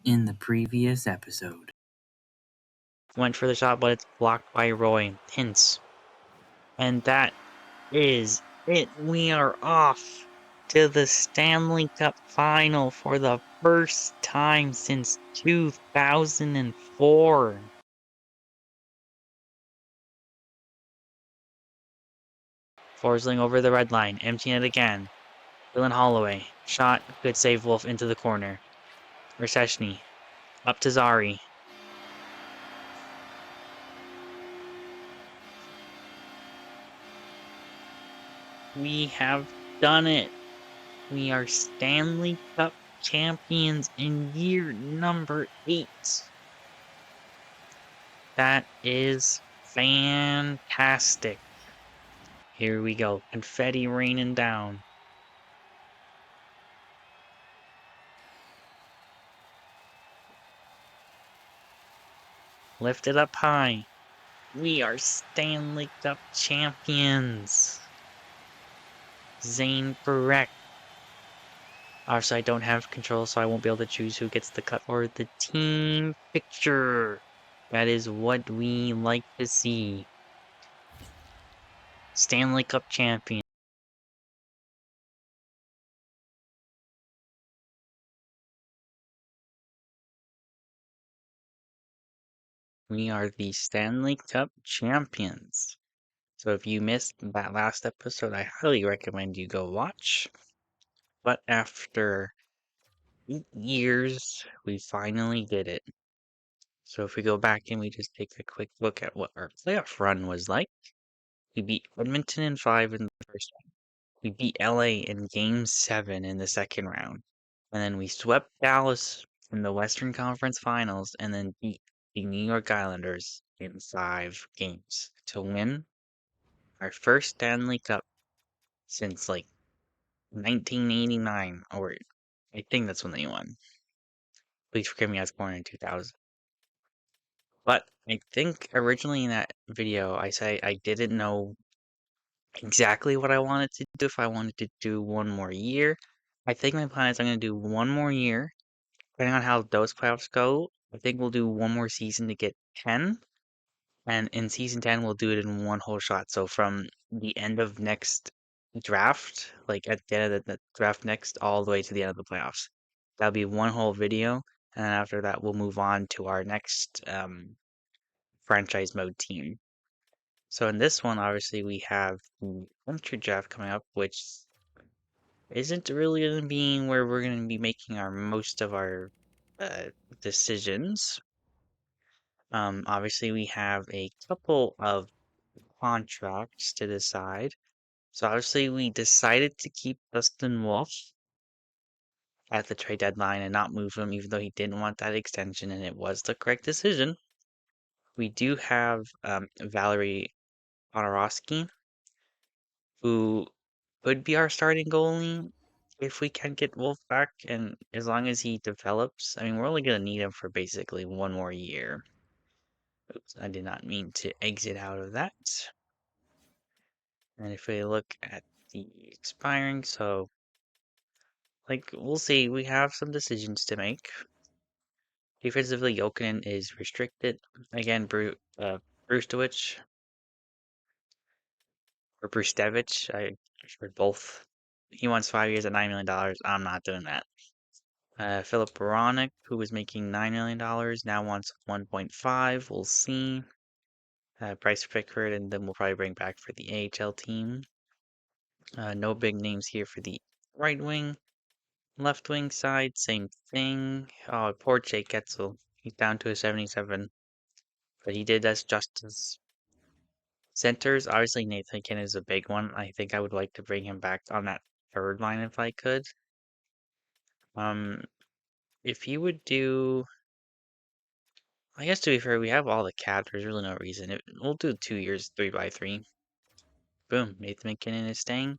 in the previous episode. Went for the shot, but it's blocked by Roy. Hints. And that is it. We are off to the Stanley Cup final for the first time since 2004. Forsling over the red line, emptying it again. Dylan Holloway, shot, good save, Wolf into the corner. Rasheshny, up to Zari. We have done it. We are Stanley Cup champions in year number 8. That is fantastic. Here we go. Confetti raining down. Lift it up high. We are Stanley Cup champions. Zane Barrett. Obviously, I don't have control, so I won't be able to choose who gets the cut or the team picture. That is what we like to see. Stanley Cup champion. We are the Stanley Cup champions. So if you missed that last episode, I highly recommend you go watch. But after 8 years, we finally did it. So if we go back and we just take a quick look at what our playoff run was like, we beat Edmonton in 5 in the first round. We beat LA in Game 7 in the second round. And then we swept Dallas in the Western Conference Finals and then beat the New York Islanders in 5 games to win our first Stanley Cup since like 1989, or I think that's when they won. Please forgive me, I was born in 2000. But I think originally in that video, I say I didn't know exactly what I wanted to do, if I wanted to do one more year. I think my plan is I'm going to do one more year, depending on how those playoffs go. I think we'll do one more season to get 10. And in season 10, we'll do it in one whole shot. So from the end of next draft, like at the end of the draft next, all the way to the end of the playoffs. That'll be one whole video. And then after that, we'll move on to our next franchise mode team. So in this one, obviously, we have the entry draft coming up, which isn't really going to be where we're going to be making our most of our uh, decisions. Obviously, we have a couple of contracts to decide. So obviously, we decided to keep Dustin Wolf at the trade deadline and not move him, even though he didn't want that extension, and it was the correct decision. We do have Valerie Honorowski, who could be our starting goalie if we can get Wolf back, and as long as he develops. I mean, we're only going to need him for basically one more year. Oops, I did not mean to exit out of that. And if we look at the expiring, so like we'll see, we have some decisions to make. Defensively, Jokinen is restricted. Again, Brustewicz or Brustevich, I heard both. He wants 5 years at $9 million. I'm not doing that. Philip Baronic, who was making $9 million, now wants 1.5. We'll see. Bryce Pickford, and then we'll probably bring back for the AHL team. No big names here for the right wing. Left wing side, same thing. Oh, poor Jake Getzel. He's down to a 77. But he did us justice. Centers, obviously Nathan McKinnon is a big one. I think I would like to bring him back on that third line if I could. If you would do, I guess to be fair, we have all the cap. There's really no reason. We'll do 2 years, 3x3. Boom, Nathan McKinnon is staying.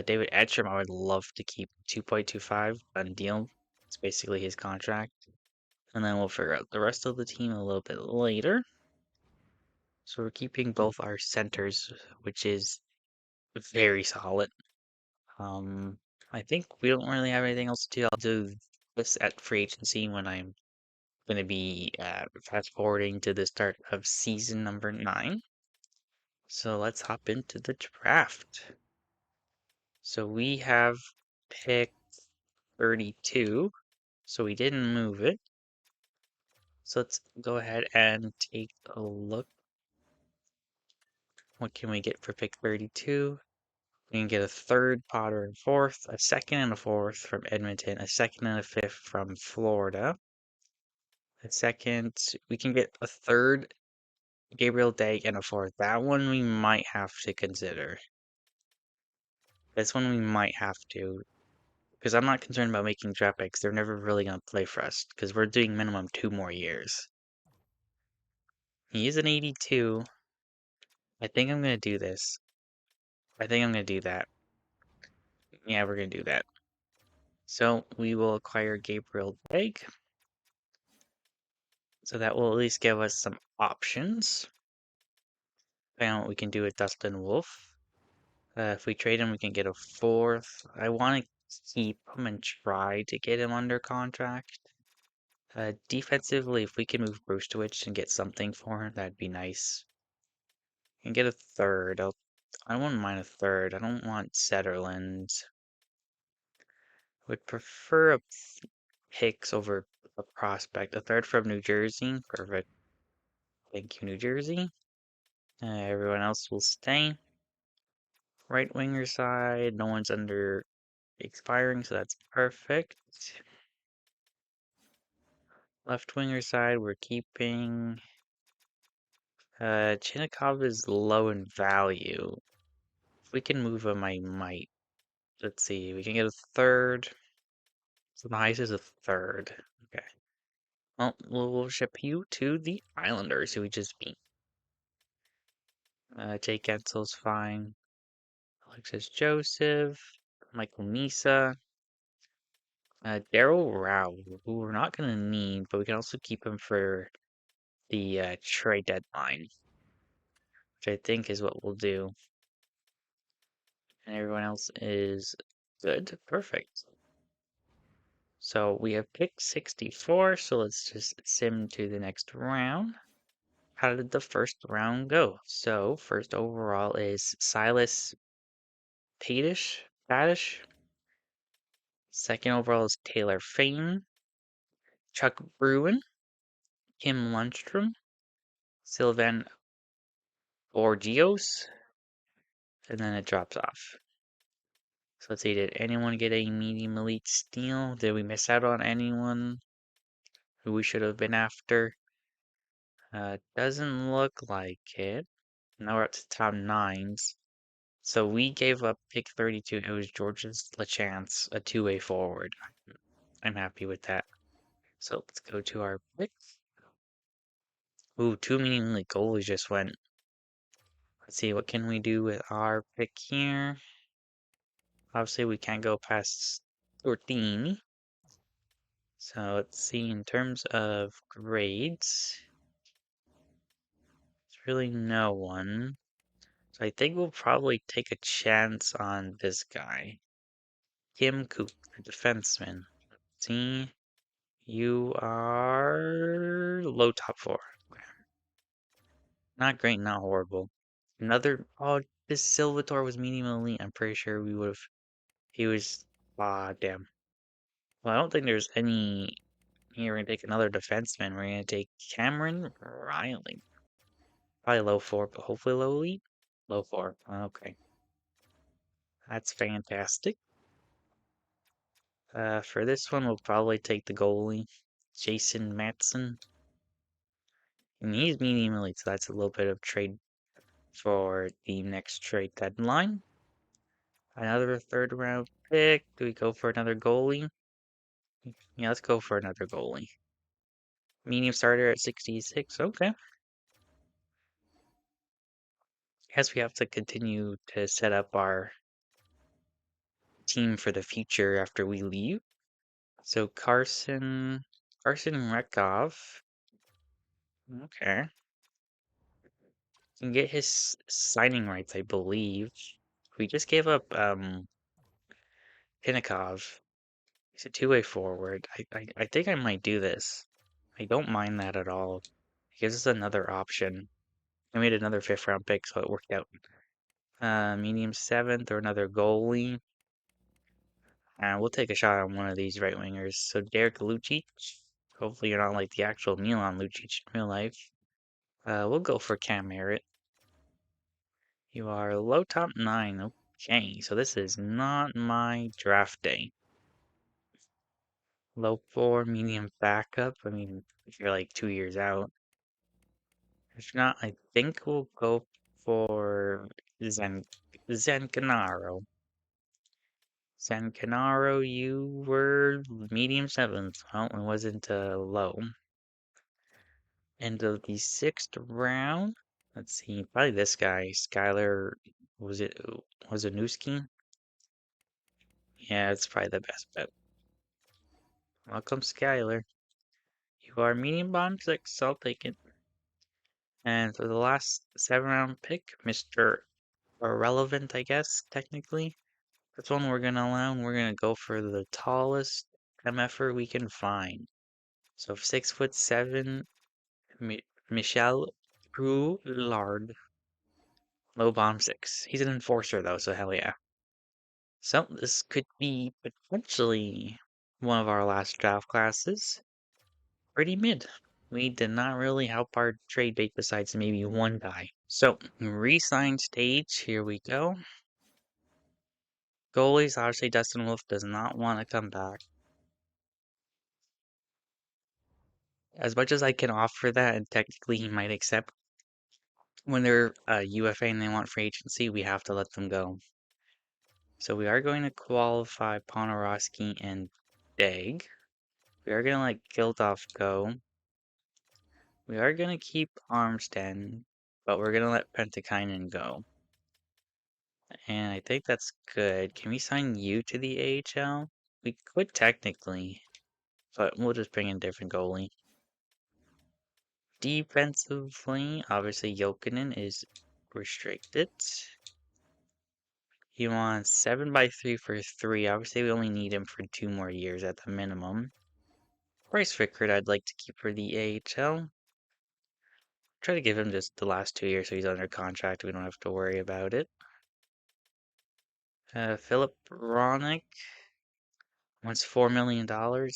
David Edstrom, I would love to keep 2.25 on deal. It's basically his contract. And then we'll figure out the rest of the team a little bit later. So we're keeping both our centers, which is very solid. I think we don't really have anything else to do. I'll do this at free agency when I'm going to be fast forwarding to the start of season number 9. So let's hop into the draft. So we have pick 32. So we didn't move it. So let's go ahead and take a look. What can we get for pick 32? We can get a third, Potter, and fourth, a second and a fourth from Edmonton, a second and a fifth from Florida. A second, we can get a third, Gabriel Dag, and a fourth. That one we might have to consider. This one we might have to, because I'm not concerned about making draft picks. They're never really going to play for us, because we're doing minimum 2 more years. He is an 82. I think I'm going to do this. I think I'm going to do that. Yeah, we're going to do that. So we will acquire Gabriel Dag. So that will at least give us some options. Depending on what we can do with Dustin Wolf. If we trade him, we can get a fourth. I want to keep him and try to get him under contract. Defensively, if we can move Brustowicz and get something for him, that'd be nice. And get a third. I wouldn't mind a third. I don't want Setterland. Would prefer a picks over a prospect. A third from New Jersey. Perfect. Thank you, New Jersey. Everyone else will stay. Right winger side, no one's under expiring, so that's perfect. Left winger side, we're keeping. Chinnikov is low in value. If we can move him, I might. Let's see, we can get a third. So the highest is a third. Okay. Well, we'll ship you to the Islanders, who we just beat. Jake Gensel's fine. Alexis Joseph. Michael Misa. Daryl Rao, who we're not going to need, but we can also keep him for the trade deadline, which I think is what we'll do. And everyone else is good. Perfect. So we have pick 64, so let's just sim to the next round. How did the first round go? So first overall is Silas Padish. Second overall is Taylor Fane, Chuck Bruin, Kim Lundstrom, Sylvan Borgios, and then it drops off. So let's see, did anyone get a medium elite steal? Did we miss out on anyone who we should have been after? Doesn't look like it. Now we're up to top 9s. So we gave up pick 32. It was George's LeChance, a two-way forward. I'm happy with that. So let's go to our picks. Ooh, 2 medium elite goalies just went. Let's see, what can we do with our pick here? Obviously, we can't go past 14. So let's see, in terms of grades, there's really no one. So I think we'll probably take a chance on this guy. Kim Coop, a defenseman. See, you are low top 4. Not great, not horrible. Oh, this Silvator was medium elite. I'm pretty sure we would have, he was, damn. Well, I don't think there's any, here we're gonna take another defenseman. We're gonna take Cameron Riley. Probably low 4, but hopefully low elite. Low 4. Okay. That's fantastic. For this one, we'll probably take the goalie, Jason Matson. And he's medium elite, so that's a little bit of trade for the next trade deadline. Another third round pick. Do we go for another goalie? Yeah, let's go for another goalie. Medium starter at 66. Okay. Guess we have to continue to set up our team for the future after we leave. So Carson Rekov. Okay. Can get his signing rights, I believe. We just gave up Pinnikov. He's a two-way forward. I think I might do this. I don't mind that at all. It gives us another option. I made another 5th round pick, so it worked out. Medium 7th or another goalie. And we'll take a shot on one of these right wingers. So Derek Lucic. Hopefully you're not like the actual Milan Lucic in real life. We'll go for Cam Merritt. You are low top 9. Okay, so this is not my draft day. Low 4, medium backup. I mean, if you're like 2 years out. If not, I think we'll go for Zancanaro. Zancanaro, you were medium 7th. Well, it wasn't low. End of the 6th round. Let's see, probably this guy, Skylar. Was it Newski? Yeah, it's probably the best bet. Welcome, Skylar. You are medium bottom 6, so I'll take it. And for the last 7th round pick, Mr. Irrelevant, I guess, technically. That's one we're gonna allow, and we're gonna go for the tallest MFer we can find. So 6'7", Michel Poulard, low bottom 6. He's an enforcer though, so hell yeah. So this could be potentially one of our last draft classes. Pretty mid. We did not really help our trade bait besides maybe one guy. So re-sign stage, here we go. Goalies, obviously Dustin Wolf does not want to come back. As much as I can offer that, and technically he might accept, when they're UFA and they want free agency, we have to let them go. So we are going to qualify Ponorowski and Dag. We are going to let Gildoff go. We are going to keep Armstead, but we're going to let Pentikainen go. And I think that's good. Can we sign you to the AHL? We could technically, but we'll just bring in a different goalie. Defensively, obviously Jokinen is restricted. He wants 7x3 for 3. Obviously, we only need him for 2 more years at the minimum. Bryce Rickard, I'd like to keep for the AHL. Try to give him just the last 2 years so he's under contract. We don't have to worry about it. Philip Ronick wants $4 million.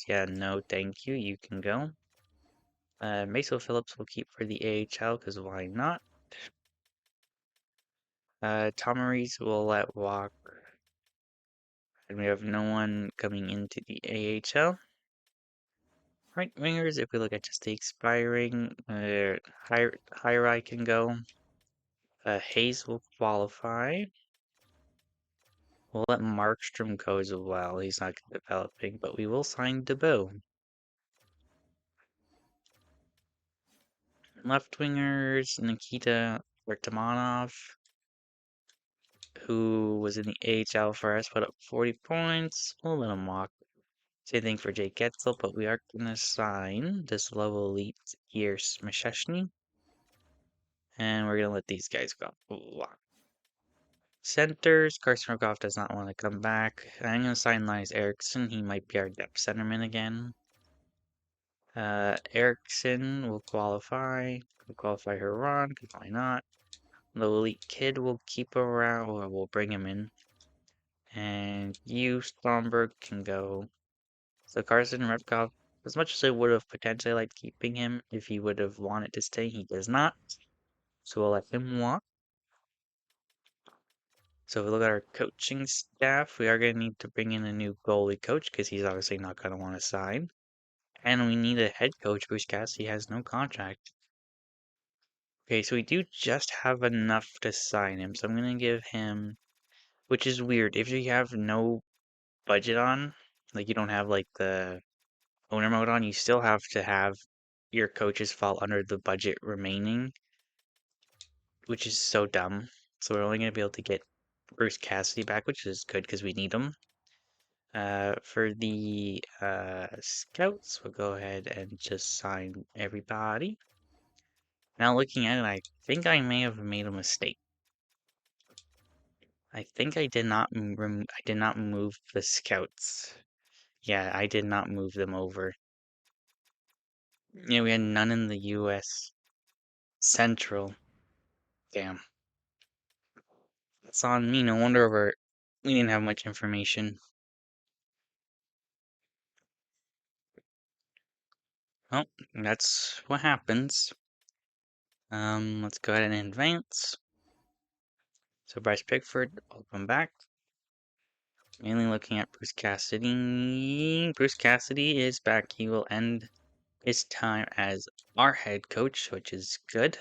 Yeah, no, thank you. You can go. Maso Phillips will keep for the AHL because why not? Tom Maurice will let walk. And we have no one coming into the AHL. Right wingers, if we look at just the expiring, Hyrai can go. Hayes will qualify. We'll let Markstrom go as well. He's not developing, but we will sign DeBow. Left wingers, Nikita Vertamanov, who was in the AHL for us, put up 40 points. We'll let him walk. Same thing for Jake Getzel, but we are going to sign this level elite here, Smasheshny. And we're going to let these guys go. Walk. Centers, Carson Rogoff does not want to come back. I'm going to sign Linus Eriksson. He might be our depth centerman again. Eriksson will qualify. We'll qualify Huron, because why not? The elite kid will keep around, or we'll bring him in. And you, Stromberg, can go. So Carson Repkov, as much as I would have potentially liked keeping him if he would have wanted to stay, he does not. So we'll let him walk. So if we look at our coaching staff, we are going to need to bring in a new goalie coach because he's obviously not going to want to sign. And we need a head coach because Cassie has no contract. Okay, so we do just have enough to sign him. So I'm going to give him, which is weird. If you have no budget on, like you don't have like the owner mode on, you still have to have your coaches fall under the budget remaining, which is so dumb. So we're only going to be able to get Bruce Cassidy back, which is good because we need him. For the scouts, we'll go ahead and just sign everybody. Now looking at it, I think I may have made a mistake. I think I did not move the scouts Yeah, I did not move them over. Yeah, we had none in the U.S. Central. Damn. It's on me. No wonder we didn't have much information. Oh, that's what happens. Let's go ahead and advance. So Bryce Pickford, welcome back. Mainly looking at Bruce Cassidy. Bruce Cassidy is back. He will end his time as our head coach, which is good.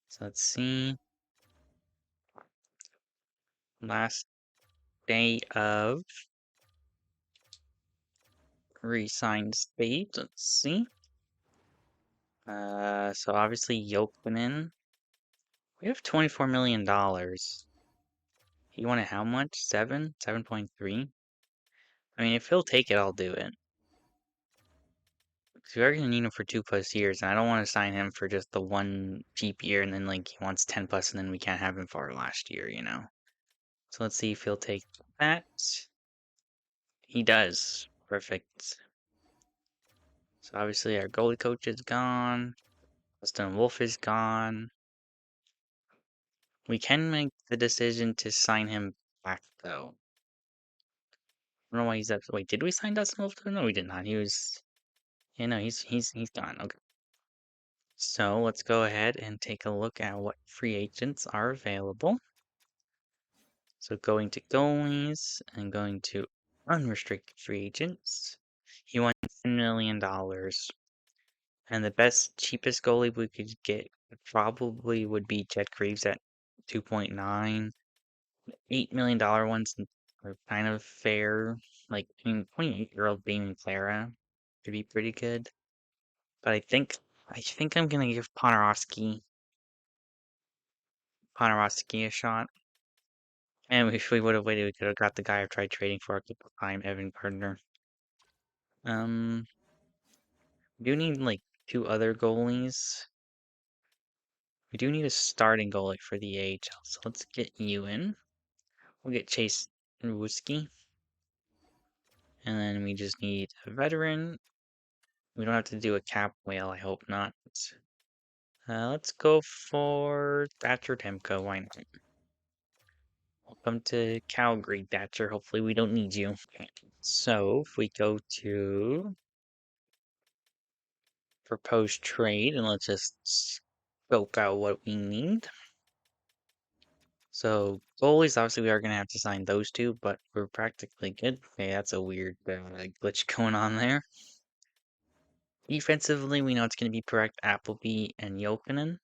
So let's see. Last day of re-signed state. Let's see. So obviously Jokinen. We have $24 million. He wanted how much? 7.3? I mean, if he'll take it, I'll do it. Because we are going to need him for 2+ years, and I don't want to sign him for just the one cheap year, and then, like, he wants 10+, and then we can't have him for our last year, you know? So let's see if he'll take that. He does. Perfect. So obviously our goalie coach is gone. Austin Wolf is gone. We can make the decision to sign him back, though. I don't know why he's up. Wait, did we sign Dustin Wolf? No, we did not. He was. Yeah, no, he's gone. Okay. So let's go ahead and take a look at what free agents are available. So going to goalies and going to unrestricted free agents. He won $10 million. And the best, cheapest goalie we could get probably would be Jet Greaves at 2.9. $8 million ones are kind of fair. Like, I mean, 28-year-old Damon Clara could be pretty good. But I think I'm gonna give Ponorowski a shot. And if we would have waited, we could have got the guy I've tried trading for a couple time, Evan Gardner. We do need like 2 other goalies. We do need a starting goalie for the AHL, so let's get you in. We'll get Chase Ruski. And then we just need a veteran. We don't have to do a cap whale, I hope not. Let's go for Thatcher Demko, why not? Welcome to Calgary, Thatcher. Hopefully we don't need you. Okay. So if we go to propose trade and let's just scope out what we need. So goalies, obviously we are going to have to sign those 2, but we're practically good. Okay, that's a weird glitch going on there. Defensively, we know it's going to be correct. Appleby and Jokinen.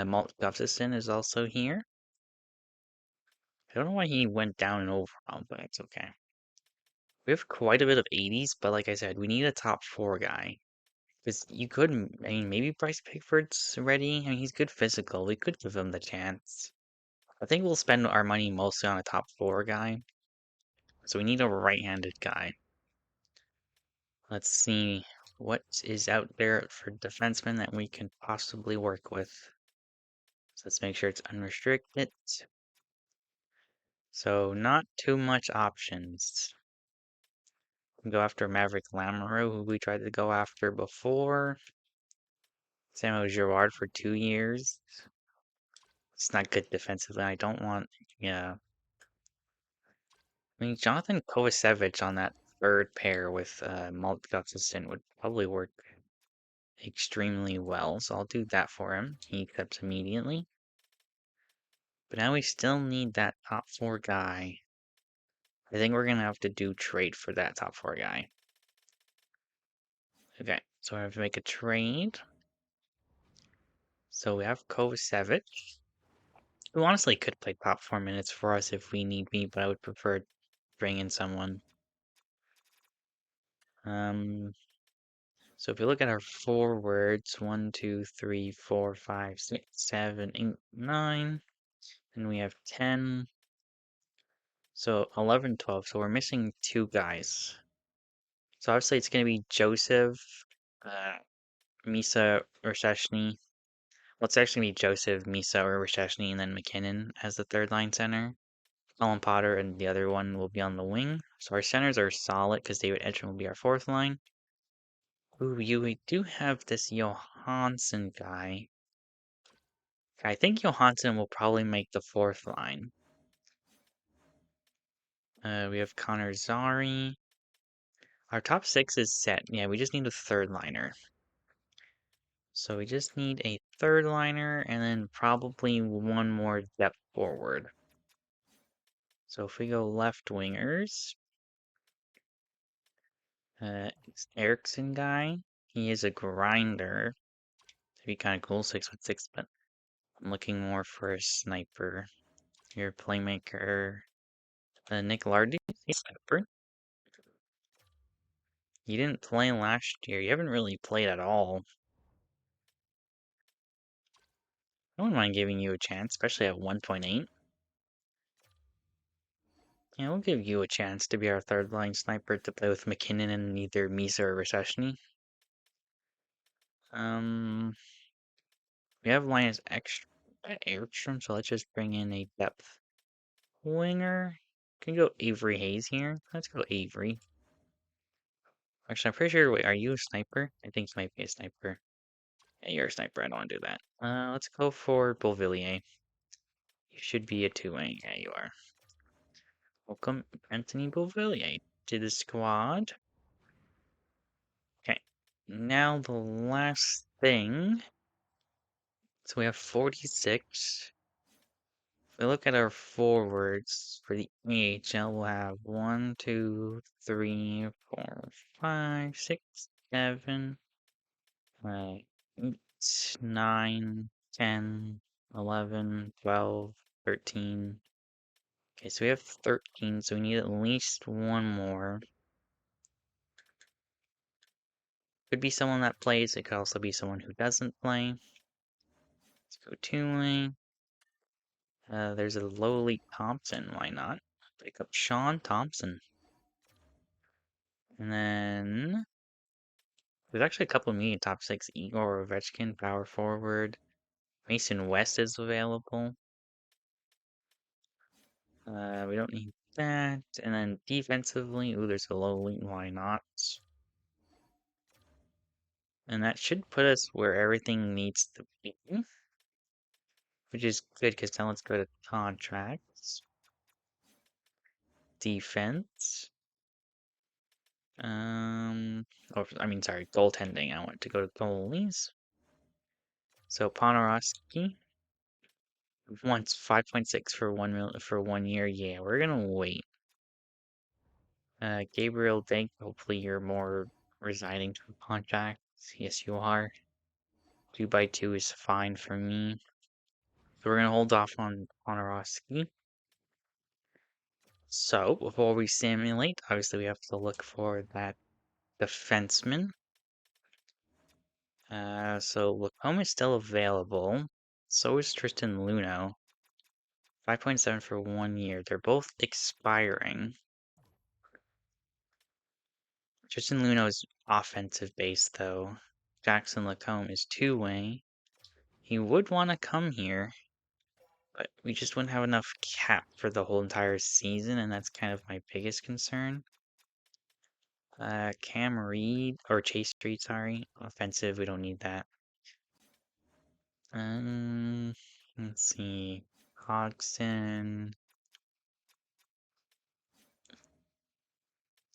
Malt Gustafsson is also here. I don't know why he went down in overall, but it's okay. We have quite a bit of 80s, but like I said, we need a top 4 guy. Because you could, I mean, maybe Bryce Pickford's ready. I mean, he's good physical. We could give him the chance. I think we'll spend our money mostly on a top 4 guy. So we need a right-handed guy. Let's see what is out there for defensemen that we can possibly work with. So let's make sure it's unrestricted. So not too much options. We go after Maverick Lamoureux, who we tried to go after before. Samuel Girard for 2 years. It's not good defensively. I don't want, yeah. I mean, Jonathan Kovacevic on that third pair with Malt Gustafsson would probably work extremely well, so I'll do that for him. He accepts immediately. But now we still need that top 4 guy. I think we're going to have to do trade for that top 4 guy. Okay, so I have to make a trade. So we have Kovacevic, who honestly could play top 4 minutes for us if we need me, but I would prefer to bring in someone. So if you look at our forwards, 1, 2, 3, 4, 5, 6, 7, 8, 9, and we have 10. So 11, 12. So we're missing 2 guys. So obviously it's going to be Joseph, Misa, Rasheshny. Well, it's actually going to be Joseph, Misa, or Rasheshny, and then McKinnon as the third line center. Colin Potter and the other one will be on the wing. So our centers are solid because David Edgerton will be our fourth line. Ooh, we do have this Johansson guy. I think Johansson will probably make the fourth line. We have Connor Zary. Our top six is set. Yeah, we just need a third liner. So we just need a third liner and then probably one more depth forward. So if we go left wingers, Erickson guy, he is a grinder. It'd be kind of cool, 6'6", but I'm looking more for a sniper. Your playmaker, Nick Lardy, he's a sniper. You didn't play last year. You haven't really played at all. I wouldn't mind giving you a chance, especially at 1.8. Yeah, we'll give you a chance to be our third line sniper to play with McKinnon and either Misa or Recession. We have Linus extra at Airstrom, so let's just bring in a depth winger. Can go Avery Hayes here. Let's go Avery. Actually, I'm pretty sure. Wait, are you a sniper? I think you might be a sniper. Yeah, you're a sniper. I don't want to do that. Let's go for Beauvillier. You should be a two-way. Yeah, you are. Welcome, Anthony Beauvillier, to the squad. Okay, now the last thing. So we have 46. If we look at our forwards for the AHL, we'll have 1, 2, 3, 4, 5, 6, 7, 8, 9, 10, 11, 12, 13. Okay, so we have 13, so we need at least one more. Could be someone that plays, it could also be someone who doesn't play. Let's go two-way. There's a lowly Thompson, why not? Pick up Sean Thompson. And then there's actually a couple of me top six. Igor Ovechkin, power forward. Mason West is available. We don't need that. And then defensively, ooh, there's a lowly, why not? And that should put us where everything needs to be. Which is good, because now let's go to contracts. Defense. Sorry, goaltending. I want to go to goalies. So Ponorowski wants 5.6 for 1 year. Yeah, we're gonna wait. Gabriel Dank, hopefully you're more residing to contracts. Yes, you are. 2x2 is fine for me. So we're gonna hold off on Ponorowski. So before we simulate, obviously we have to look for that defenseman. So Lacombe is still available. So is Tristan Luno. 5.7 for 1 year. They're both expiring. Tristan Luno is offensive based though. Jackson Lacombe is two-way. He would want to come here, but we just wouldn't have enough cap for the whole entire season, and that's kind of my biggest concern. Cam Reed, or Chase Reed, sorry. Offensive, we don't need that. Let's see. Hodgson.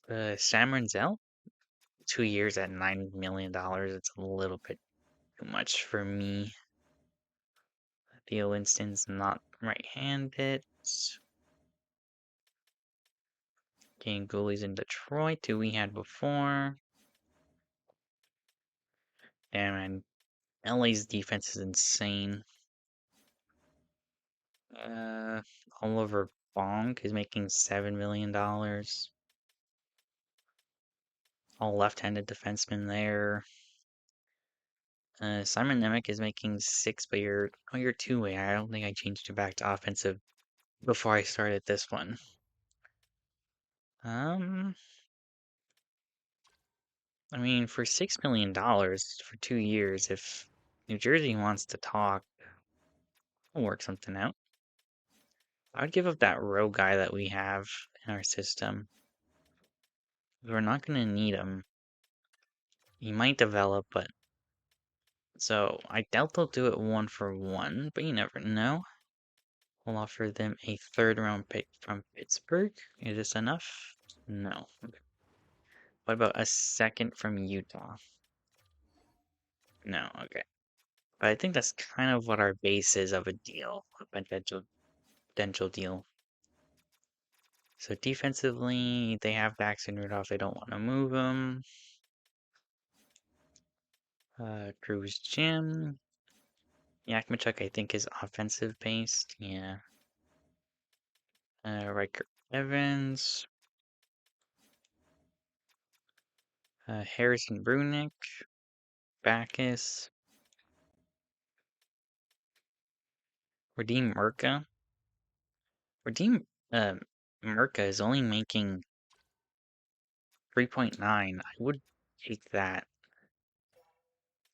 Sam Renzel? 2 years at $9 million. It's a little bit too much for me. Theo Winston's not right-handed. Game goalies in Detroit, who we had before. And LA's defense is insane. Oliver Bonk is making $7 million. All left-handed defensemen there. Simon Nemec is making 6, but you're two-way. I don't think I changed it back to offensive before I started this one. I mean, for $6 million for 2 years, if New Jersey wants to talk, we'll work something out. I would give up that row guy that we have in our system. We're not going to need him. He might develop, but... So, I doubt they'll do it 1-for-1, but you never know. We'll offer them a third-round pick from Pittsburgh. Is this enough? No. Okay. What about a second from Utah? No, okay. But I think that's kind of what our base is of a deal, a potential deal. So defensively, they have Dax and Rudolph. They don't want to move them. Cruz Jim. Yakmachuk, I think, is offensive based. Yeah. Riker Evans. Harrison Brunick. Backus. Redeem Merca. Redeem Merca is only making 3.9. I would take that.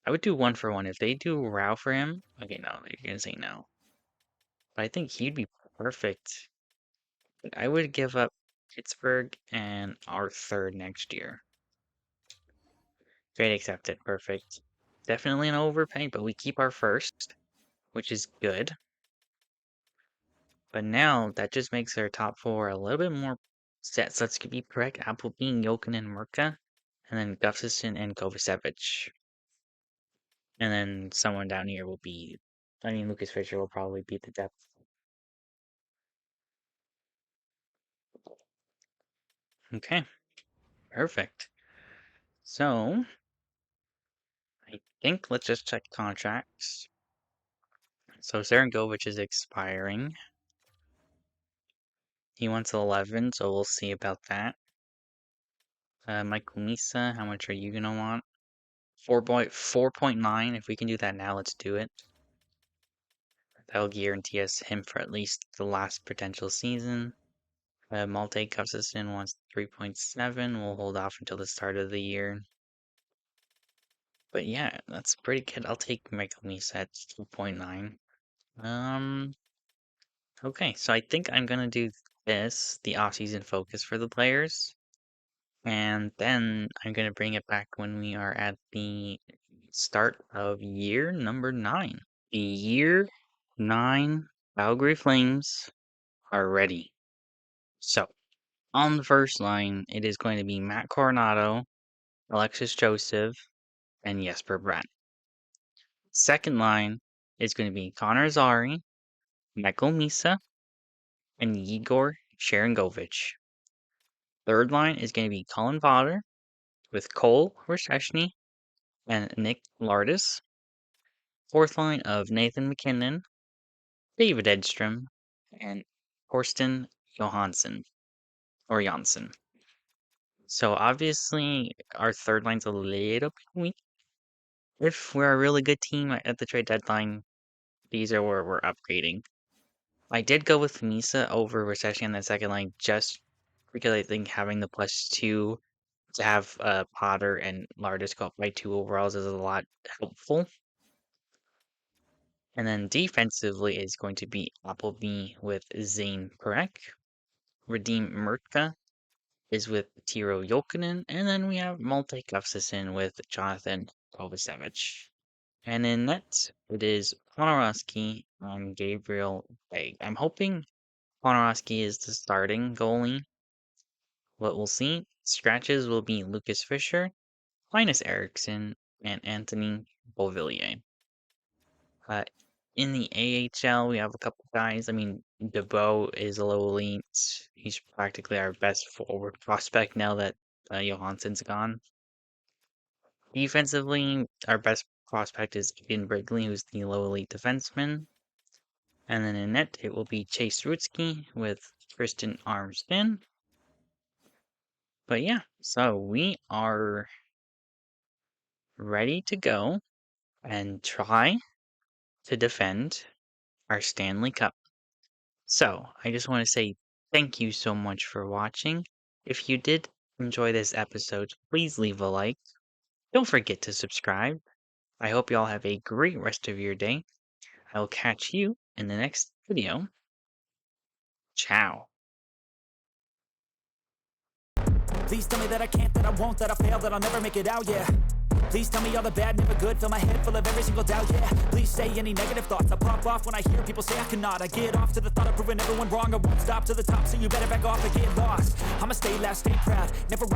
I would do 1-for-1. If they do Rao for him, okay, no, you're gonna say no. But I think he'd be perfect. I would give up Pittsburgh and our third next year. Trade accepted. Perfect. Definitely an overpay, but we keep our first, which is good. But now that just makes our top four a little bit more set. So let's be correct. Appleby, Jokinen, Murka, and then Gustafsson and Kovacevic. And then someone down here will be, I mean, Lucas Fisher will probably beat the depth. Okay, perfect. So, I think let's just check contracts. So Serengovich is expiring. He wants 11, so we'll see about that. Michael Misa, how much are you gonna want? 4.9. If we can do that now, let's do it. That'll guarantee us him for at least the last potential season. Malte Gustafsson wants 3.7. We'll hold off until the start of the year. But yeah, that's pretty good. I'll take Michael Misa at 2.9. Okay, so I think I'm gonna do this, the off-season focus for the players. And then I'm gonna bring it back when we are at the start of year number 9. The year 9 Calgary Flames are ready. So, on the first line, it is going to be Matt Coronado, Alexis Joseph, and Jesper Bratt. Second line is going to be Connor Zary, Michael Misa, and Igor Sharangovich. Third line is going to be Colin Potter with Cole Resheshny and Nick Lardis. Fourth line of Nathan McKinnon, David Edstrom, and Torsten Johansson. Or Janssen. So obviously our third line's a little bit weak. If we're a really good team at the trade deadline, these are where we're upgrading. I did go with Misa over Recession on the second line just because I think having the +2 to have Potter and Lardis go up by 2 overalls is a lot helpful. And then defensively is going to be Appleby with Zane Perek. Redeem Murtka is with Tiro Jokinen. And then we have Malte Gustafsson with Jonathan Kovacevic. And in net, it is Ponorowski and Gabriel Begg. I'm hoping Ponorowski is the starting goalie. What we'll see, scratches will be Lucas Fisher, Linus Eriksson, and Anthony Beauvillier. In the AHL, we have a couple guys. I mean, DeBow is a low elite. He's practically our best forward prospect now that Johansson's gone. Defensively, our best prospect is Ian Brigley, who's the low elite defenseman. And then in net, it will be Chase Rutsky with Tristan Armstrong. But yeah, so we are ready to go and try to defend our Stanley Cup. So I just want to say thank you so much for watching. If you did enjoy this episode, please leave a like. Don't forget to subscribe. I hope you all have a great rest of your day. I will catch you in the next video. Ciao. Please tell me that I can't, that I won't, that I fail, that I'll never make it out, yeah. Please tell me all the bad, never good. Fill my head full of every single doubt, yeah. Please say any negative thoughts. I pop off when I hear people say I cannot. I get off to the thought of proving everyone wrong. I won't stop to the top, so you better back off and get lost. I'ma stay loud, stay proud, never